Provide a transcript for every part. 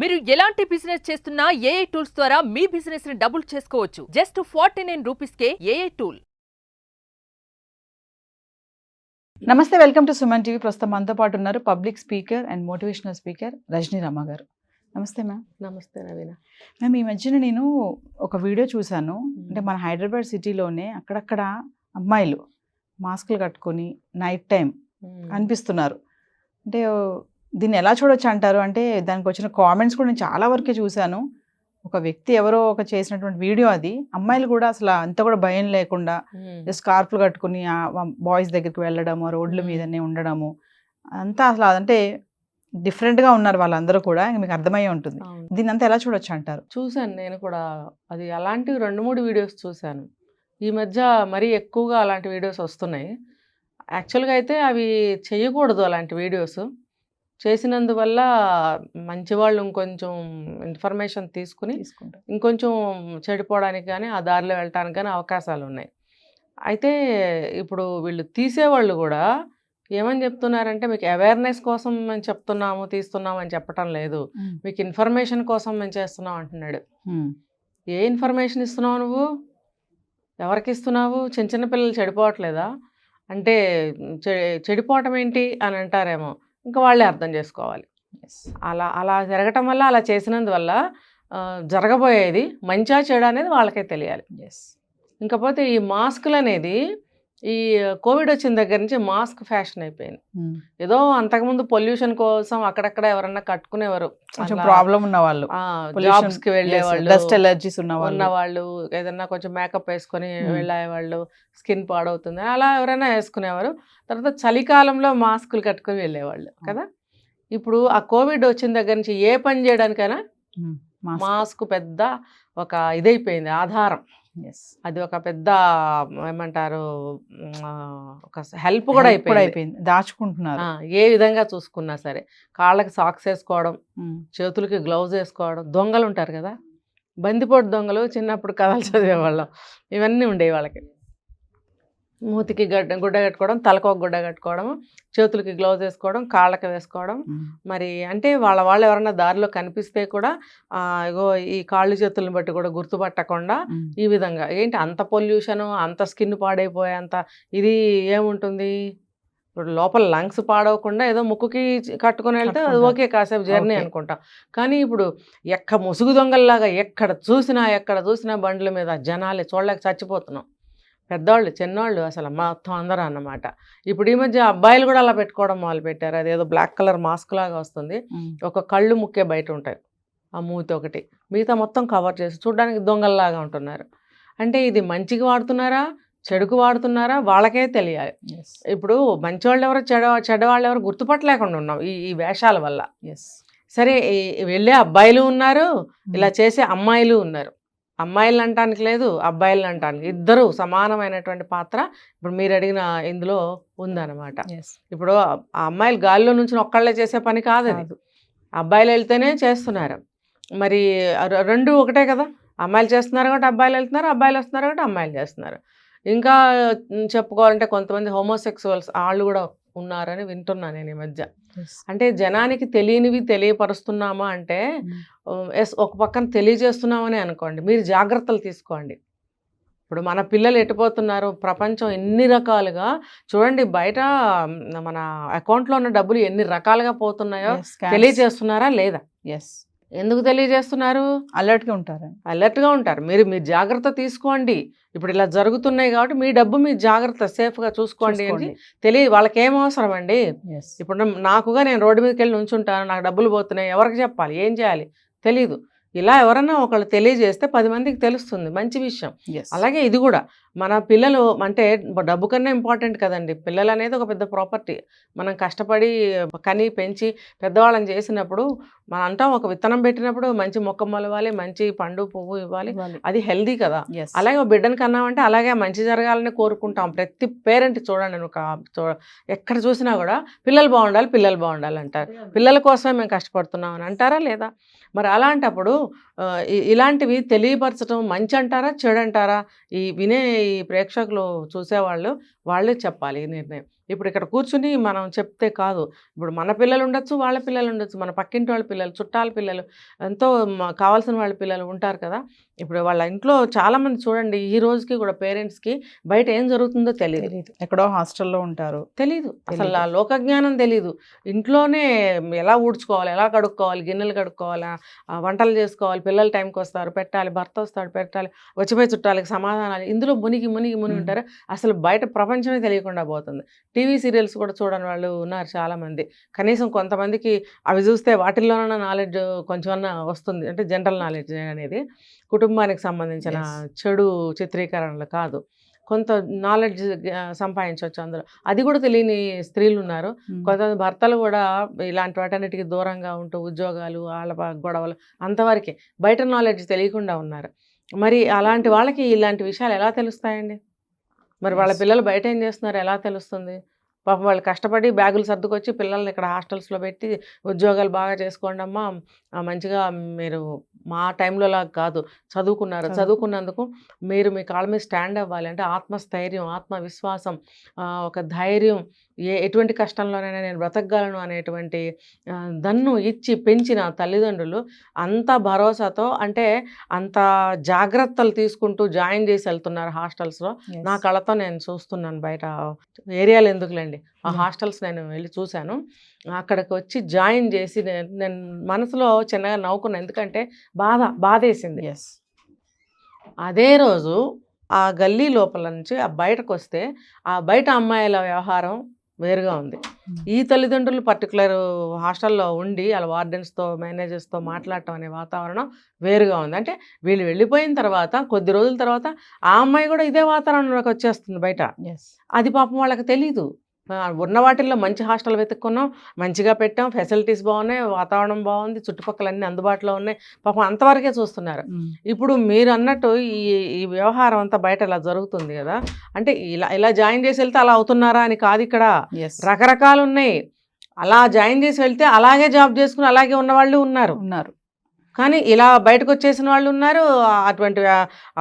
మీరు ఎలాంటి బిజినెస్ చేస్తున్నా ఏఐ టూల్స్ ద్వారా మీ బిజినెస్ ని డబుల్ చేసుకోవచ్చు. జస్ట్ 49 రూపీస్కే ఏఐ టూల్. నమస్తే, వెల్కమ్ టు సుమన్ టీవీ. ప్రస్తుతం మనతో పాటు ఉన్నారు public speaker and motivational speaker Rajani Rama గారు. నమస్తే మ్యామ్. నమస్తే నవీన. మ్యామ్, ఈ మధ్యన నేను ఒక వీడియో చూశాను. అంటే మన హైదరాబాద్ సిటీలోనే అక్కడక్కడ అమ్మాయిలు మాస్కులు కట్టుకొని నైట్ టైం అనిపిస్తున్నారు. అంటే దీన్ని ఎలా చూడొచ్చు అంటారు? అంటే దానికి వచ్చిన కామెంట్స్ కూడా నేను చాలా వరకే చూశాను. ఒక వ్యక్తి ఎవరో ఒక చేసినటువంటి వీడియో అది. అమ్మాయిలు కూడా అసలు అంత కూడా భయం లేకుండా స్కార్ఫ్లు కట్టుకుని బాయ్స్ దగ్గరికి వెళ్ళడము, రోడ్ల మీదనే ఉండడము, అంతా అసలు అదంటే డిఫరెంట్గా ఉన్నారు వాళ్ళందరూ కూడా. మీకు అర్థమయ్యే ఉంటుంది. దీన్ని అంతా ఎలా చూడొచ్చు అంటారు? చూశాను నేను కూడా. అది అలాంటివి 2-3 వీడియోస్ చూశాను. ఈ మధ్య మరీ ఎక్కువగా అలాంటి వీడియోస్ వస్తున్నాయి. యాక్చువల్గా అయితే అవి చేయకూడదు అలాంటి వీడియోస్. చేసినందువల్ల మంచి వాళ్ళు ఇంకొంచెం ఇన్ఫర్మేషన్ తీసుకుని ఇంకొంచెం చెడిపోవడానికి కానీ ఆ దారిలో వెళ్ళటానికి కానీ అవకాశాలు ఉన్నాయి. అయితే ఇప్పుడు వీళ్ళు తీసేవాళ్ళు కూడా ఏమని చెప్తున్నారంటే, మీకు అవేర్నెస్ కోసం మేము చెప్తున్నాము, తీస్తున్నాము అని చెప్పటం లేదు, మీకు ఇన్ఫర్మేషన్ కోసం మేము చేస్తున్నాం అంటున్నాడు. ఏ ఇన్ఫర్మేషన్ ఇస్తున్నావు నువ్వు? ఎవరికి ఇస్తున్నావు? చిన్న చిన్న పిల్లలు చెడిపోవట్లేదా? అంటే చెడిపోవటం ఏంటి అని అంటారేమో. ఇంకా వాళ్ళే అర్థం చేసుకోవాలి. అలా జరగటం వల్ల, అలా చేసినందువల్ల జరగబోయేది మంచా చెడు అనేది వాళ్ళకే తెలియాలి. ఇంకపోతే ఈ మాస్కులు అనేది ఈ కోవిడ్ వచ్చిన దగ్గర నుంచి మాస్క్ ఫ్యాషన్ అయిపోయింది. ఏదో అంతకుముందు పొల్యూషన్ కోసం అక్కడక్కడ ఎవరన్నా కట్టుకునేవారు, ప్రాబ్లం ఉన్న వాళ్ళు, జాబ్స్ కి వెళ్ళేవాళ్ళు, డస్ట్ ఎలర్జీస్ ఉన్నవాళ్ళు, ఏదన్నా కొంచెం మేకప్ వేసుకొని వెళ్ళేవాళ్ళు, స్కిన్ పాడవుతుంది అలా ఎవరైనా వేసుకునేవారు. తర్వాత చలికాలంలో మాస్కులు కట్టుకొని వెళ్ళేవాళ్ళు కదా. ఇప్పుడు ఆ కోవిడ్ వచ్చిన దగ్గర నుంచి ఏ పని చేయడానికైనా మాస్క్ పెద్ద ఒక ఇదైపోయింది, ఆధారం. అది ఒక పెద్ద ఏమంటారు, ఒక హెల్ప్ కూడా అయిపోయింది. దాచుకుంటున్నారు. ఏ విధంగా చూసుకున్నా సరే. కాళ్ళకి సాక్స్ వేసుకోవడం, చేతులకి గ్లౌజ్ వేసుకోవడం. దొంగలు ఉంటారు కదా, బందిపోటు దొంగలు, చిన్నప్పుడు కథలు చదివేవాళ్ళం, ఇవన్నీ ఉండేవి వాళ్ళకి. మూతికి గుడ్డ కట్టుకోవడం, తలకు ఒక గుడ్డ కట్టుకోవడం, చేతులకి గ్లౌజ్ వేసుకోవడం, కాళ్ళకి వేసుకోవడం. మరి అంటే వాళ్ళు ఎవరన్నా దారిలో కనిపిస్తే కూడా ఇగో ఈ కాళ్ళు చేతులను బట్టి కూడా గుర్తుపట్టకుండా ఈ విధంగా ఏంటి అంత పొల్యూషను, అంత స్కిన్ పాడైపోయేంత ఇది ఏముంటుంది. ఇప్పుడు లోపల లంగ్స్ పాడవకుండా ఏదో ముక్కుకి కట్టుకుని వెళ్తే అది ఓకే, కాసేపు జర్నీ అనుకుంటాం. కానీ ఇప్పుడు ముసుగు దొంగల్లాగా ఎక్కడ చూసినా బండ్ల మీద జనాలే, చూడలేక చచ్చిపోతున్నాం. పెద్దవాళ్ళు, చిన్నవాళ్ళు, అసలు మొత్తం అందరూ అన్నమాట. ఇప్పుడు ఈ మధ్య అబ్బాయిలు కూడా అలా పెట్టుకోవడం మొదలు పెట్టారు. అదేదో బ్లాక్ కలర్ మాస్క్ లాగా వస్తుంది, ఒక కళ్ళు ముక్కే బయట ఉంటాయి, ఆ మూతి ఒకటి, మిగతా మొత్తం కవర్ చేసి చూడడానికి దొంగల్లాగా ఉంటున్నారు. అంటే ఇది మంచికి వాడుతున్నారా, చెడుకు వాడుతున్నారా వాళ్ళకే తెలియాలి. ఇప్పుడు మంచివాళ్ళు ఎవరో చెడ్డవాళ్ళు ఎవరు గుర్తుపట్టలేకుండా ఉన్నాం ఈ వేషాల వల్ల. సరే, వెళ్ళే అబ్బాయిలు ఉన్నారు, ఇలా చేసే అమ్మాయిలు ఉన్నారు. అమ్మాయిలు అంటానికి లేదు, అబ్బాయిలు అంటానికి, ఇద్దరు సమానమైనటువంటి పాత్ర ఇప్పుడు మీరు అడిగిన ఇందులో ఉందన్నమాట. ఇప్పుడు ఆ అమ్మాయిలు గాలిలో నుంచి ఒక్కళ్ళే చేసే పని కాదు అది, అబ్బాయిలు వెళ్తేనే చేస్తున్నారు. మరి రెండు ఒకటే కదా, అమ్మాయిలు చేస్తున్నారు కాబట్టి అబ్బాయిలు వెళ్తున్నారు, అబ్బాయిలు వస్తున్నారు కాబట్టి అమ్మాయిలు చేస్తున్నారు. ఇంకా చెప్పుకోవాలంటే కొంతమంది హోమోసెక్సువల్స్ వాళ్ళు కూడా ఉన్నారని వింటున్నాను నేను ఈ మధ్య. అంటే జనానికి తెలియనివి తెలియపరుస్తున్నామా అంటే, ఒక పక్కన తెలియజేస్తున్నామని అనుకోండి, మీరు జాగ్రత్తలు తీసుకోండి. ఇప్పుడు మన పిల్లలు ఎటుపోతున్నారు, ప్రపంచం ఎన్ని రకాలుగా చూడండి, బయట మన అకౌంట్లో ఉన్న డబ్బులు ఎన్ని రకాలుగా పోతున్నాయో తెలియజేస్తున్నారా లేదా? ఎందుకు తెలియజేస్తున్నారు? అలర్ట్గా ఉంటారు. మీరు జాగ్రత్త తీసుకోండి. ఇప్పుడు ఇలా జరుగుతున్నాయి కాబట్టి మీ డబ్బు మీ జాగ్రత్త సేఫ్గా చూసుకోండి అని వాళ్ళకి ఏం అవసరం అండి? ఇప్పుడు నాకుగా నేను రోడ్డు మీదకి వెళ్ళి నుంచుంటాను, నాకు డబ్బులు పోతున్నాయి, ఎవరికి చెప్పాలి, ఏం చేయాలి తెలీదు. ఇలా ఎవరన్నా ఒకళ్ళు తెలియజేస్తే 10 మందికి తెలుస్తుంది, మంచి విషయం. అలాగే ఇది కూడా మన పిల్లలు అంటే డబ్బు కన్నా ఇంపార్టెంట్ కదండి. పిల్లలు అనేది ఒక పెద్ద ప్రాపర్టీ. మనం కష్టపడి కని పెంచి పెద్దవాళ్ళని చేసినప్పుడు మనం అంటాం, ఒక విత్తనం పెట్టినప్పుడు మంచి మొక్క మొలవాలి, మంచి పండు పువ్వు ఇవ్వాలి, అది హెల్దీ కదా. అలాగే ఒక బిడ్డను కన్నామంటే అలాగే మంచి జరగాలని కోరుకుంటాం. ప్రతి పేరెంట్ చూడండి, ఎక్కడ చూసినా కూడా పిల్లలు బాగుండాలి అంటారు. పిల్లల కోసమే మేము కష్టపడుతున్నాం అని అంటారా లేదా? మరి అలాంటప్పుడు ఇలాంటివి తెలియపరచడం మంచి అంటారా, చెడు అంటారా? ఈ వినే ఈ ప్రేక్షకులు చూసేవాళ్ళు వాళ్ళే చెప్పాలి ఈ నిర్ణయం. ఇప్పుడు ఇక్కడ కూర్చుని మనం చెప్తే కాదు. ఇప్పుడు మన పిల్లలు ఉండొచ్చు, వాళ్ళ పిల్లలు ఉండొచ్చు, మన పక్కింటి వాళ్ళ పిల్లలు, చుట్టాల పిల్లలు, ఎంతో కావాల్సిన వాళ్ళ పిల్లలు ఉంటారు కదా. ఇప్పుడు వాళ్ళ ఇంట్లో చాలామంది చూడండి, ఈ రోజుకి కూడా పేరెంట్స్కి బయట ఏం జరుగుతుందో తెలియదు. ఎక్కడో హాస్టల్లో ఉంటారు, తెలీదు, అసలు ఆ లోకజ్ఞానం తెలీదు. ఇంట్లోనే ఎలా ఊడ్చుకోవాలి, ఎలా కడుక్కోవాలి, గిన్నెలు కడుక్కోవాలి, వంటలు చేసుకోవాలి, పిల్లలు టైంకి వస్తారు పెట్టాలి, భర్త వస్తాడు పెట్టాలి, వచ్చిపోయి చుట్టాలకి సమాధానాలు, ఇందులో మునిగి ఉంటారు. అసలు బయట ప్రపంచమే తెలియకుండా పోతుంది. టీవీ సీరియల్స్ కూడా చూడని వాళ్ళు ఉన్నారు చాలామంది. కనీసం కొంతమందికి అవి చూస్తే వాటిల్లోనైనా నాలెడ్జ్ కొంచెమన్నా వస్తుంది, అంటే జనరల్ నాలెడ్జ్ అనేది, కుటుంబానికి సంబంధించిన చెడు చిత్రీకరణలు కాదు, కొంత నాలెడ్జ్ సంపాదించవచ్చు అందులో. అది కూడా తెలియని స్త్రీలు ఉన్నారు. కొంతమంది భర్తలు కూడా ఇలాంటి వాటన్నిటికీ దూరంగా ఉంటూ ఉద్యోగాలు, వాళ్ళ గొడవలు అంతవరకే, బయట నాలెడ్జ్ తెలియకుండా ఉన్నారు. మరి అలాంటి వాళ్ళకి ఇలాంటి విషయాలు ఎలా తెలుస్తాయండి? మరి వాళ్ళ పిల్లలు బయట ఏం చేస్తున్నారు ఎలా తెలుస్తుంది? పాపం వాళ్ళు కష్టపడి బ్యాగులు సర్దుకొచ్చి పిల్లల్ని ఇక్కడ హాస్టల్స్లో పెట్టి ఉద్యోగాలు బాగా చేసుకోండి అమ్మా, మంచిగా మీరు మా టైంలో లాగా కాదు చదువుకున్నందుకు మీరు మీ కాళ్ళ మీద స్టాండ్ అవ్వాలి అంటే ఆత్మస్థైర్యం, ఆత్మవిశ్వాసం, ఒక ధైర్యం, ఎటువంటి కష్టంలోనైనా నేను బ్రతకగలను అనేటువంటి దన్ను ఇచ్చి పెంచిన తల్లిదండ్రులు అంత భరోసాతో, అంటే అంత జాగ్రత్తలు తీసుకుంటూ జాయిన్ చేసి వెళ్తున్నారు హాస్టల్స్లో. నా కళ్ళతో నేను చూస్తున్నాను. బయట ఏరియాలు ఎందుకులేండి, ఆ హాస్టల్స్ నేను వెళ్ళి చూశాను. అక్కడికి వచ్చి జాయిన్ చేసి నేను మనసులో చిన్నగా నవ్వుకున్నాను, ఎందుకంటే బాధేసింది. అదే రోజు ఆ గల్లీ లోపల నుంచి ఆ బయటకు వస్తే ఆ బయట అమ్మాయిల వ్యవహారం వేరుగా ఉంది. ఈ తల్లిదండ్రులు పర్టికులర్ హాస్టల్లో ఉండి వాళ్ళ వార్డెన్స్తో మేనేజర్స్తో మాట్లాడటం అనే వాతావరణం వేరుగా ఉంది. అంటే వీళ్ళు వెళ్ళిపోయిన తర్వాత కొద్ది రోజుల తర్వాత ఆ అమ్మాయి కూడా ఇదే వాతావరణంలోకి వచ్చేస్తుంది బయట. అది పాపం వాళ్ళకి తెలీదు. ఉన్న వాటిల్లో మంచి హాస్టల్ వెతుక్కున్నాం, మంచిగా పెట్టాం, ఫెసిలిటీస్ బాగున్నాయి, వాతావరణం బాగుంది, చుట్టుపక్కల అందుబాటులో ఉన్నాయి, పాపం అంతవరకే చూస్తున్నారు. ఇప్పుడు మీరు అన్నట్టు ఈ వ్యవహారం అంతా బయట ఇలా జరుగుతుంది కదా, అంటే ఇలా జాయిన్ చేసి వెళ్తే అలా అవుతున్నారా అని కాదు, ఇక్కడ రకరకాలు ఉన్నాయి. అలా జాయిన్ చేసి వెళ్తే అలాగే జాబ్ చేసుకుని అలాగే ఉన్న వాళ్ళు ఉన్నారు. కానీ ఇలా బయటకు వచ్చేసిన వాళ్ళు ఉన్నారు, అటువంటి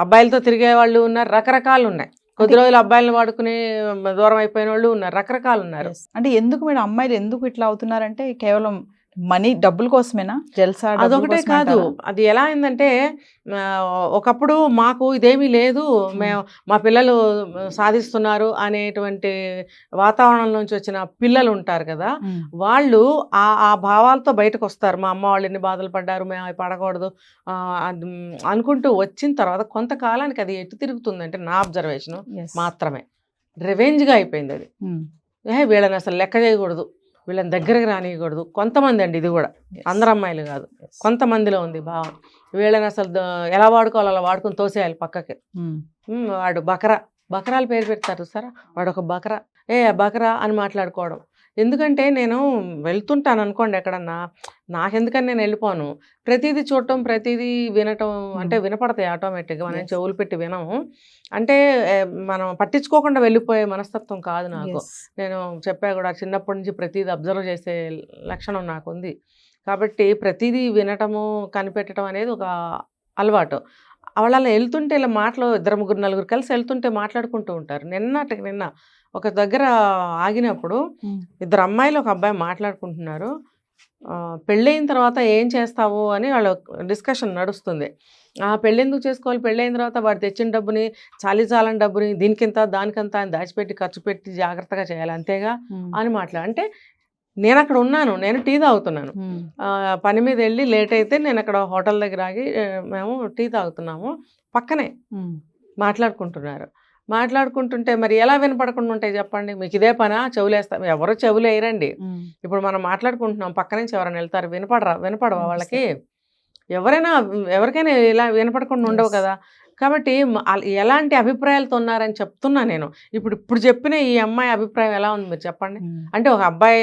అబ్బాయిలతో తిరిగే వాళ్ళు ఉన్నారు, రకరకాలు ఉన్నాయి. కొద్ది రోజులు అబ్బాయిలను వాడుకుని దూరం అయిపోయిన వాళ్ళు ఉన్నారు, రకరకాలు ఉన్నారు. అంటే ఎందుకు మేడం అమ్మాయిలు ఎందుకు ఇట్లా అవుతున్నారంటే కేవలం మనీ, డబ్బుల కోసమేనా? జల్సా అదొకటే కాదు, అది ఎలా అయిందంటే ఒకప్పుడు మాకు ఇదేమీ లేదు, మా పిల్లలు సాధిస్తున్నారు అనేటువంటి వాతావరణం నుంచి వచ్చిన పిల్లలు ఉంటారు కదా, వాళ్ళు ఆ భావాలతో బయటకు వస్తారు. మా అమ్మ వాళ్ళు ఎన్ని బాధలు పడ్డారు, మేము అవి పడకూడదు అనుకుంటూ వచ్చిన తర్వాత కొంతకాలానికి అది ఎటు తిరుగుతుందంటే, నా అబ్జర్వేషన్ మాత్రమే, రివెంజ్గా అయిపోయింది. అది వీళ్ళని అసలు లెక్క చేయకూడదు, వీళ్ళని దగ్గరకు రానియకూడదు. కొంతమంది అండి, ఇది కూడా అందరు అమ్మాయిలు కాదు, కొంతమందిలో ఉంది భావం. వీళ్ళని అసలు ఎలా వాడుకోవాలో అలా వాడుకుని తోసేయాలి పక్కకి. వాడు బకరాలు పేరు పెడతారు సార్, వాడు ఒక బకరా అని మాట్లాడుకోవడం. ఎందుకంటే నేను వెళ్తుంటాను అనుకోండి ఎక్కడన్నా, నాకెందుకని నేను వెళ్ళిపోను, ప్రతిదీ చూడటం, ప్రతిదీ వినటం, అంటే వినపడతాయి ఆటోమేటిక్గా, మనం చెవులు పెట్టి వినము. అంటే మనం పట్టించుకోకుండా వెళ్ళిపోయే మనస్తత్వం కాదు నాకు. నేను చెప్పా కూడా, చిన్నప్పటి నుంచి ప్రతిదీ అబ్జర్వ్ చేసే లక్షణం నాకు ఉంది. కాబట్టి ప్రతిదీ వినటము, కనిపెట్టడం అనేది ఒక అలవాటు. వాళ్ళ వెళ్తుంటే ఇలా మాటలు, 2, 3, 4 కలిసి వెళ్తుంటే మాట్లాడుకుంటూ ఉంటారు. నిన్న ఒక దగ్గర ఆగినప్పుడు 2 అమ్మాయిలు 1 అబ్బాయి మాట్లాడుకుంటున్నారు. పెళ్ళైన తర్వాత ఏం చేస్తావు అని వాళ్ళ డిస్కషన్ నడుస్తుంది. పెళ్ళెందుకు చేసుకోవాలి, పెళ్ళైన తర్వాత వాడు తెచ్చిన డబ్బుని, చాలని డబ్బుని దీనికింత దానికంత అని దాచిపెట్టి ఖర్చు పెట్టి జాగ్రత్తగా చేయాలి అంతేగా అని అంటే నేను అక్కడ ఉన్నాను, నేను టీ తాగుతున్నాను, పని మీద వెళ్ళి లేట్ అయితే నేను అక్కడ హోటల్ దగ్గర ఆగి మేము టీ తాగుతున్నాము, పక్కనే మాట్లాడుకుంటుంటే మరి ఎలా వినపడకుండా ఉంటాయి చెప్పండి? మీకు ఇదే పనా? చెవులేస్తాం, ఎవరో చెవులు వేయరండి. ఇప్పుడు మనం మాట్లాడుకుంటున్నాం, పక్క నుంచి ఎవరైనా వెళ్తారు, వినపడవా వాళ్ళకి? ఎవరికైనా ఇలా వినపడకుండా ఉండవు కదా. కాబట్టి ఎలాంటి అభిప్రాయాలతో ఉన్నారని చెప్తున్నా నేను. ఇప్పుడు చెప్పిన ఈ అమ్మాయి అభిప్రాయం ఎలా ఉంది మీరు చెప్పండి. అంటే ఒక అబ్బాయి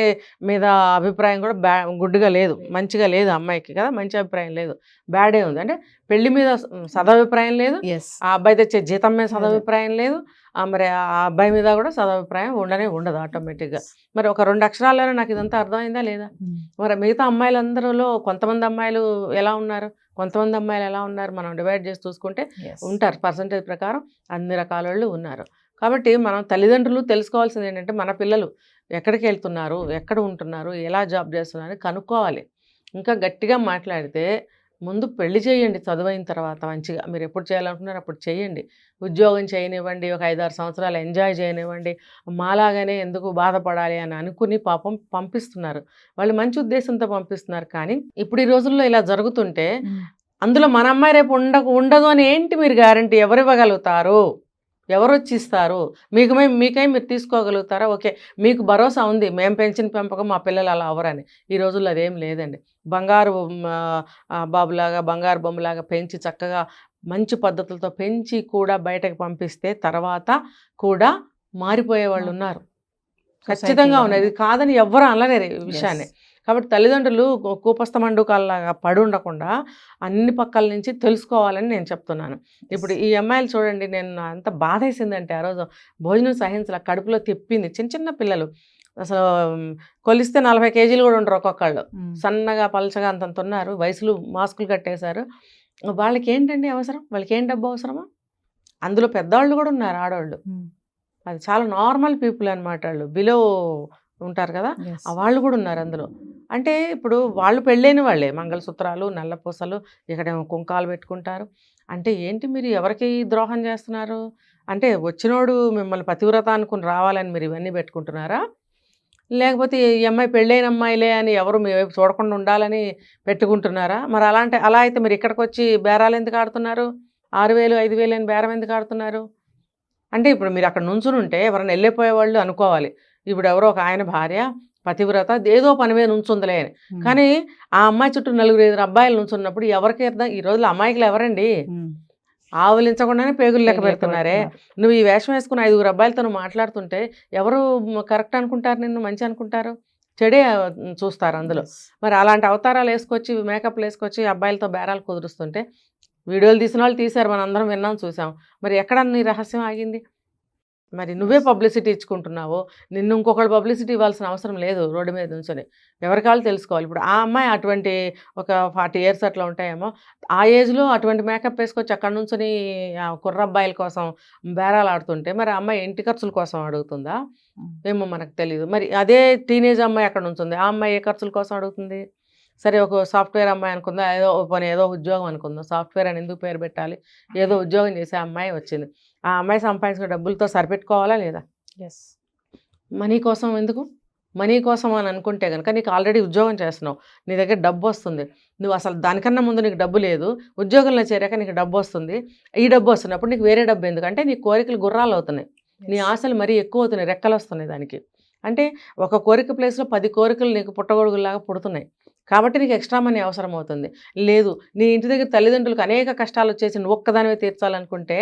మీద అభిప్రాయం కూడా గుడ్డుగా లేదు, మంచిగా లేదు అమ్మాయికి కదా, మంచి అభిప్రాయం లేదు, బ్యాడే ఉంది. అంటే పెళ్లి మీద సదభిప్రాయం లేదు, ఆ అబ్బాయి తెచ్చే జీతం మీద సదభిప్రాయం లేదు, మరి ఆ అబ్బాయి మీద కూడా సదభిప్రాయం ఉండదు ఆటోమేటిక్గా. మరి ఒక 2 అక్షరాల్లోనే నాకు ఇదంతా అర్థమైందా లేదా? మరి మిగతా అమ్మాయిలందరిలో కొంతమంది అమ్మాయిలు ఎలా ఉన్నారు, కొంతమంది అమ్మాయిలు ఎలా ఉన్నారు, మనం డివైడ్ చేసి చూసుకుంటే ఉంటారు, పర్సంటేజ్ ప్రకారం అన్ని రకాల వాళ్ళు ఉన్నారు. కాబట్టి మనం తల్లిదండ్రులు తెలుసుకోవాల్సింది ఏంటంటే మన పిల్లలు ఎక్కడికి వెళ్తున్నారు, ఎక్కడ ఉంటున్నారు, ఎలా జాబ్ చేస్తున్నారు అని కనుక్కోవాలి. ఇంకా గట్టిగా మాట్లాడితే ముందు పెళ్లి చేయండి, చదువైన తర్వాత మంచిగా మీరు ఎప్పుడు చేయాలనుకున్నారో అప్పుడు చేయండి. ఉద్యోగం చేయనివ్వండి, ఒక 5-6 సంవత్సరాలు ఎంజాయ్ చేయనివ్వండి. మాలాగానే ఎందుకు బాధపడాలి అని అనుకుని పాపం పంపిస్తున్నారు. వాళ్ళు మంచి ఉద్దేశంతో పంపిస్తున్నారు. కానీ ఇప్పుడు ఈ రోజుల్లో ఇలా జరుగుతుంటే అందులో మన అమ్మాయి రేపు ఉండదు అని ఏంటి మీరు గ్యారంటీ? ఎవరు ఇవ్వగలుగుతారు? ఎవరు వచ్చి ఇస్తారు? మీకై మీరు తీసుకోగలుగుతారా? ఓకే, మీకు భరోసా ఉంది, మేము పెంచిన పెంపకం మా పిల్లలు అలా అవ్వరని. ఈ రోజుల్లో అదేం లేదండి. బంగారు బాబులాగా, బంగారు బొమ్మలాగా పెంచి చక్కగా మంచి పద్ధతులతో పెంచి కూడా బయటకు పంపిస్తే తర్వాత కూడా మారిపోయే వాళ్ళు ఉన్నారు. ఖచ్చితంగా ఉన్నారు. ఇది కాదని ఎవ్వరూ అనలేరు ఈ విషయాన్ని. కాబట్టి తల్లిదండ్రులు కూపస్థ మండుకాల్లాగా పడి ఉండకుండా అన్ని పక్కల నుంచి తెలుసుకోవాలని నేను చెప్తున్నాను. ఇప్పుడు ఈ అమ్మాయిలు చూడండి, నేను అంత బాధ వేసిందంటే ఆ రోజు భోజనం సహించలా, కడుపులో తిప్పింది. చిన్న చిన్న పిల్లలు అసలు కొలిస్తే 40 కేజీలు కూడా ఉండరు ఒక్కొక్కళ్ళు. సన్నగా పలచగా అంతంత ఉన్నారు. వయసులు మాస్కులు కట్టేశారు. వాళ్ళకి ఏంటండి అవసరం? వాళ్ళకి ఏం డబ్బు అవసరమా? అందులో పెద్దవాళ్ళు కూడా ఉన్నారు, ఆడవాళ్ళు. అది చాలా నార్మల్ పీపుల్ అనమాట. వాళ్ళు బిలో ఉంటారు కదా, వాళ్ళు కూడా ఉన్నారు అందులో. అంటే ఇప్పుడు వాళ్ళు పెళ్ళైన వాళ్ళే, మంగళసూత్రాలు, నల్లపూసలు, ఇక్కడేమో కుంకాలు పెట్టుకుంటారు. అంటే ఏంటి, మీరు ఎవరికి ద్రోహం చేస్తున్నారు? అంటే వచ్చినోడు మిమ్మల్ని పతివ్రత అనుకుని రావాలని మీరు ఇవన్నీ పెట్టుకుంటున్నారా? లేకపోతే ఈ అమ్మాయి పెళ్ళైన అమ్మాయిలే అని ఎవరు మీ వైపు చూడకుండా ఉండాలని పెట్టుకుంటున్నారా? మరి అలా అయితే మీరు ఇక్కడికి వచ్చి బేరాలు ఎందుకు ఆడుతున్నారు? 6,000 5,000 అని బేరం ఎందుకు ఆడుతున్నారు? అంటే ఇప్పుడు మీరు అక్కడ నుంచుని ఉంటే ఎవరైనా వెళ్ళిపోయేవాళ్ళు అనుకోవాలి, ఇప్పుడు ఎవరో ఒక ఆయన భార్య పతివ్రత ఏదో పని మీద నుంచుందిలే అని. కానీ ఆ అమ్మాయి చుట్టూ 4-5 అబ్బాయిలు నుంచున్నప్పుడు ఎవరికి అర్థం? ఈ రోజుల్లో అమ్మాయిలు ఎవరండి? ఆవులించకుండానే పేగులు లెక్క పెడుతున్నారే. నువ్వు ఈ వేషం వేసుకుని 5 అబ్బాయిలతో నువ్వు మాట్లాడుతుంటే ఎవరు కరెక్ట్ అనుకుంటారు? నిన్ను మంచి అనుకుంటారు? చెడే చూస్తారు అందులో. మరి అలాంటి అవతారాలు వేసుకొచ్చి, మేకప్లు వేసుకొచ్చి అబ్బాయిలతో బేరాలు కుదురుస్తుంటే వీడియోలు తీసిన వాళ్ళు తీశారు, మనం అందరం విన్నాం, చూసాం. మరి ఎక్కడ నీ రహస్యం ఆగింది? మరి నువ్వే పబ్లిసిటీ ఇచ్చుకుంటున్నావు, నిన్ను ఇంకొకళ్ళు పబ్లిసిటీ ఇవ్వాల్సిన అవసరం లేదు. రోడ్డు మీద నుంచొని ఎవరికి వాళ్ళు తెలుసుకోవాలి. ఇప్పుడు ఆ అమ్మాయి అటువంటి ఒక 40 years అట్లా ఉంటాయేమో, ఆ ఏజ్లో అటువంటి మేకప్ వేసుకొచ్చి అక్కడ నుంచొని కుర్రబ్బాయిల కోసం బేరాలు ఆడుతుంటే మరి ఆ అమ్మాయి ఇంటి ఖర్చుల కోసం అడుగుతుందా? ఏమో మనకు తెలియదు. మరి అదే టీనేజ్ అమ్మాయి అక్కడ నుంచుంది, ఆ అమ్మాయి ఏ ఖర్చుల కోసం అడుగుతుంది? సరే, ఒక సాఫ్ట్వేర్ అమ్మాయి అనుకుందా, ఏదో ఉద్యోగం అనుకుందాం. సాఫ్ట్వేర్ అని ఎందుకు పేరు పెట్టాలి? ఏదో ఉద్యోగం చేసే అమ్మాయి వచ్చింది. ఆ అమ్మాయి సంపాదించిన డబ్బులతో సరిపెట్టుకోవాలా లేదా? మనీ కోసం ఎందుకు? మనీ కోసం అని అనుకుంటే కనుక నీకు ఆల్రెడీ ఉద్యోగం చేస్తున్నావు, నీ దగ్గర డబ్బు వస్తుంది. నువ్వు అసలు దానికన్నా ముందు నీకు డబ్బు లేదు, ఉద్యోగంలో చేరాక నీకు డబ్బు వస్తుంది. ఈ డబ్బు వస్తున్నప్పుడు నీకు వేరే డబ్బు ఎందుకంటే నీ కోరికలు గుర్రాలు అవుతున్నాయి, నీ ఆశలు మరీ ఎక్కువ అవుతున్నాయి, రెక్కలు వస్తున్నాయి దానికి. అంటే ఒక కోరిక ప్లేస్లో 10 కోరికలు నీకు పుట్టగొడుగులాగా పుడుతున్నాయి. కాబట్టి నీకు ఎక్స్ట్రా మనీ అవసరం అవుతుంది. లేదు, నీ ఇంటి దగ్గర తల్లిదండ్రులకు అనేక కష్టాలు వచ్చేసి నువ్వు ఒక్కదానివే తీర్చాలనుకుంటే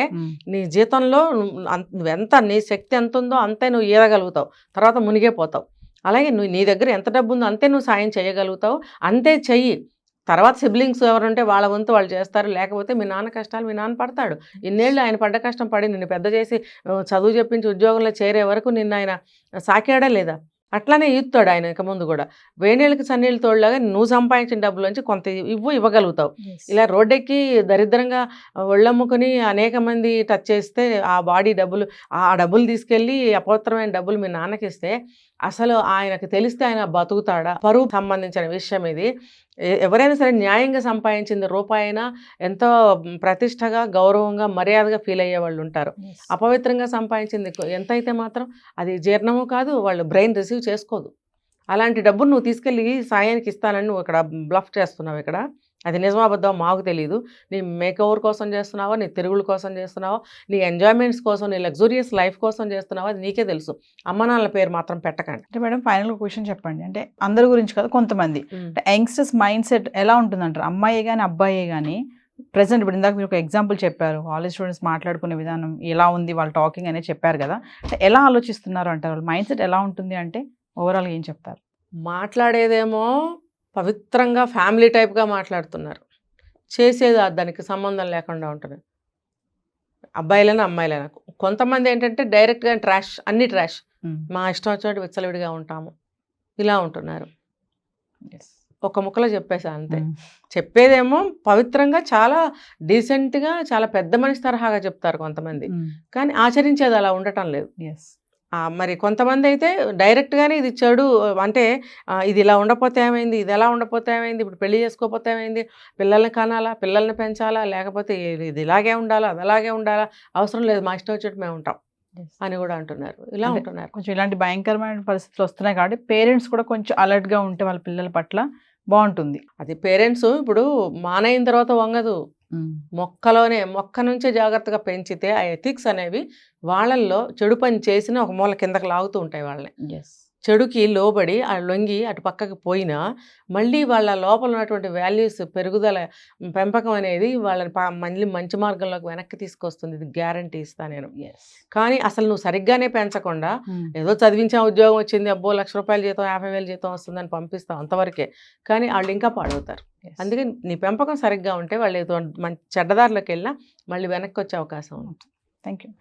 నీ జీతంలో నువ్వెంత, నీ శక్తి ఎంత ఉందో అంతే నువ్వు ఈదగలుగుతావు, తర్వాత మునిగే పోతావు. అలాగే నువ్వు నీ దగ్గర ఎంత డబ్బు ఉందో అంతే నువ్వు సాయం చేయగలుగుతావు, అంతే చెయ్యి. తర్వాత సిబ్లింగ్స్ ఎవరుంటే వాళ్ళ వంతు వాళ్ళు చేస్తారు. లేకపోతే మీ నాన్న కష్టాలు మీ నాన్న పడతాడు. ఇన్నేళ్ళు ఆయన పడ్డ కష్టం పడి నిన్ను పెద్ద చేసి చదువు చెప్పించి ఉద్యోగంలో చేరే వరకు నిన్ను ఆయన సాకాడా లేదా? అట్లానే ఇస్తాడు ఆయన ఇక ముందు కూడా. వేణీళ్ళకి సన్నీళ్ళు తోడులాగా నువ్వు సంపాదించిన డబ్బులోంచి కొంత ఇవ్వగలుగుతావు. ఇలా రోడ్డెక్కి దరిద్రంగా ఒళ్ళమ్ముకుని అనేక మంది టచ్ చేస్తే ఆ బాడీ డబ్బులు, ఆ డబ్బులు తీసుకెళ్ళి అపవిత్రమైన డబ్బులు మీ నాన్నకి ఇస్తే అసలు ఆయనకు తెలిస్తే ఆయన బతుకుతాడా? పరువు సంబంధించిన విషయం ఇది. ఎవరైనా సరే న్యాయంగా సంపాదించింది రూపాయినా ఎంతో ప్రతిష్టగా, గౌరవంగా, మర్యాదగా ఫీల్ అయ్యే వాళ్ళు ఉంటారు. అపవిత్రంగా సంపాదించింది ఎంత అయితే మాత్రం అది జీర్ణము కాదు, వాళ్ళు బ్రెయిన్ రిసీవ్ చేసుకోదు. అలాంటి డబ్బును నువ్వు తీసుకెళ్ళి సాయానికి ఇస్తానని నువ్వు ఇక్కడ బ్లఫ్ చేస్తున్నావు. ఇక్కడ అది నిజమాబద్ధం మాకు తెలియదు. నీ మేకఓవర్ కోసం చేస్తున్నావా, నీ తిరుగుల కోసం చేస్తున్నావా, నీ ఎంజాయ్మెంట్స్ కోసం, నీ లగ్జూరియస్ లైఫ్ కోసం చేస్తున్నావా, అది నీకే తెలుసు. అమ్మ నాన్నల పేరు మాత్రం పెట్టకండి. అంటే మేడం, ఫైనల్ క్వశ్చన్ చెప్పండి. అంటే అందరి గురించి కాదు, కొంతమంది అంటే యంగ్స్టర్స్ మైండ్ సెట్ ఎలా ఉంటుందంటారు? అమ్మాయి కానీ అబ్బాయి కానీ ప్రెసెంట్ ఇప్పుడు ఇందాక మీరు ఒక ఎగ్జాంపుల్ చెప్పారు, కాలేజ్ స్టూడెంట్స్ మాట్లాడుకునే విధానం ఎలా ఉంది, వాళ్ళ టాకింగ్ అనేది చెప్పారు కదా, అంటే ఎలా ఆలోచిస్తున్నారు అంటారు? వాళ్ళ మైండ్ సెట్ ఎలా ఉంటుంది అంటే ఓవరాల్గా ఏం చెప్తారు? మాట్లాడేదేమో పవిత్రంగా ఫ్యామిలీ టైప్గా మాట్లాడుతున్నారు, చేసేది దానికి సంబంధం లేకుండా ఉంటుంది. అబ్బాయిలైనా అమ్మాయిలైనా కొంతమంది ఏంటంటే డైరెక్ట్గా ట్రాష్, అన్ని ట్రాష్, మా ఇష్టం వచ్చినట్టు విచ్చలవిడిగా ఉంటాము, ఇలా ఉంటున్నారు. ఒక ముక్కలో చెప్పేసా అంతే. చెప్పేదేమో పవిత్రంగా చాలా డీసెంట్గా చాలా పెద్ద మనిషి తరహాగా చెప్తారు కొంతమంది, కానీ ఆచరించేది అలా ఉండటం లేదు. మరి కొంతమంది అయితే డైరెక్ట్గానే ఇది చెడు అంటే ఇది ఇలా ఉండకపోతే ఏమైంది, ఇది ఎలా ఉండకపోతే ఏమైంది, ఇప్పుడు పెళ్లి చేసుకోకపోతే ఏమైంది, పిల్లల్ని కనాలా, పిల్లల్ని పెంచాలా, లేకపోతే ఇది ఇలాగే ఉండాలా, అది అలాగే ఉండాలా, అవసరం లేదు, మా ఇష్టం వచ్చేట్టు మేము ఉంటాం అని కూడా అంటున్నారు. ఇలా ఉంటున్నారు. కొంచెం ఇలాంటి భయంకరమైన పరిస్థితులు వస్తున్నాయి కాబట్టి పేరెంట్స్ కూడా కొంచెం అలర్ట్గా ఉంటే వాళ్ళ పిల్లల పట్ల బాగుంటుంది. అది పేరెంట్స్ ఇప్పుడు మానైన తర్వాత వంగదు, మొక్క నుంచే జాగ్రత్తగా పెంచితే ఆ ఎథిక్స్ అనేవి వాళ్ళల్లో చెడు పని చేసిన ఒక మూల కిందకి లాగుతూ ఉంటాయి వాళ్ళని. చెడుకి లోబడి లొంగి అటు పక్కకి పోయినా మళ్ళీ వాళ్ళ లోపల ఉన్నటువంటి వాల్యూస్ పెరుగుదల పెంపకం అనేది వాళ్ళని మళ్ళీ మంచి మార్గంలోకి వెనక్కి తీసుకొస్తుంది. ఇది గ్యారంటీ ఇస్తా నేను. కానీ అసలు నువ్వు సరిగ్గానే పెంచకుండా ఏదో చదివించా, ఉద్యోగం వచ్చింది, అబ్బో 1,00,000 రూపాయల జీతం 50,000 జీతం వస్తుందని పంపిస్తావు అంతవరకే, కానీ వాళ్ళు ఇంకా పాడవుతారు. అందుకే నీ పెంపకం సరిగ్గా ఉంటే వాళ్ళు ఏదో మంచి చెడ్డదారిలోకి వెళ్ళినా మళ్ళీ వెనక్కి వచ్చే అవకాశం ఉంది. Thank you.